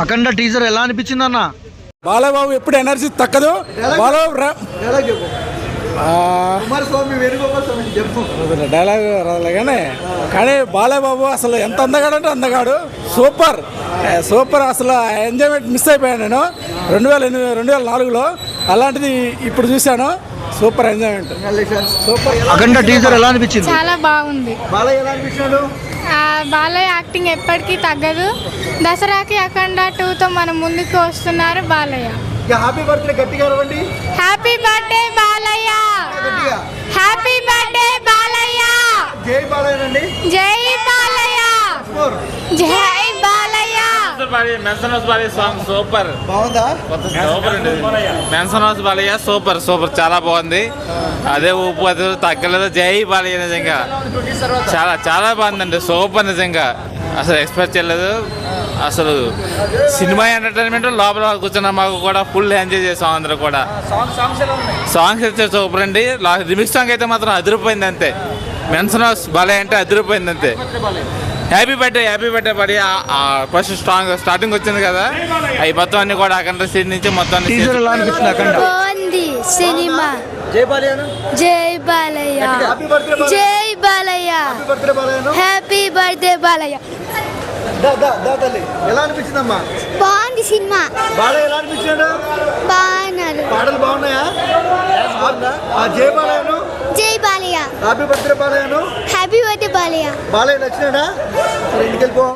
అఖండ teaser ఎలా అనిపించింది అన్న? బాలబాబు ఎప్పుడు ఎనర్జీ తక్కదు. డైలాగ్ రాలేగానే కానీ బాలబాబు అసలు ఎంత అందగాడు అంటే అందగాడు. Super super. అసలు ఎంజాయ్మెంట్ మిస్ అయిపోయాను నేను 2004లో. అలాంటిది ఇప్పుడు చూశాను. Super enjoyment. సూపర్. అఖండ టీజర్ ఎలా అనిపించింది? చాలా బాగుంది. బాలయ్య ఎలా అనిపించాడు? బాలయ్య యాక్టింగ్ ఎప్పటికీ తగ్గదు. దసరాకి అఖండ 2తో మనం ముందుకు వస్తున్నారు బాలయ్య. హ్యాపీ బర్త్డే గట్టిగా అరవండి. Happy birthday Balayya. Happy birthday Balayya. జై బాలయ్య అండి. జై బాలయ్య. జై బాలయ్య. సూపర్ బాగుందా? Mansion House Balayya super super చాలా బాగుంది. అదే ఊపు అది తగ్గలేదు. జై బాలయ్య నిజంగా చాలా చాలా బాగుందండి. సూపర్ నిజంగా అసలు ఎక్స్పెక్ట్ చేయలేదు. అసలు సినిమా ఎంటర్టైన్మెంట్ లోపల కూర్చున్న మాకు కూడా ఫుల్ ఎంజాయ్ చేసాం అందరూ కూడా. సాంగ్స్ అయితే సూపర్ అండి. రిమిక్స్ సాంగ్ అయితే మాత్రం అదిరిపోయింది అంతే. మెన్షన్ హౌస్ బాలయ్య అంటే అదిరిపోయింది అంతే. హ్యాపీ బర్త్డే పడి ఫస్ట్ స్టార్టింగ్ వచ్చింది కదా, అవి మొత్తం అన్ని కూడా అఖండ సీన్ నుంచి మొత్తం బాగుంది సినిమా. జై బాలయ్య. జై బాలయ్య. జై బాలయ్య. Happy birthday Balayya. ఎలా అనిపించిందమ్మా? బాగుంది సినిమా. బాలయ్య ఎలా అనిపించాడు? బాగున్నారు. పాటలు బాగున్నాయా? జై బాలయ్యను. జై బాలయ్య. హ్యాపీ బర్త్డే బాలయ్యను. Happy birthday Balayya. బాలయ్య నచ్చినాడా? ఇంటికి వెళ్ళిపో.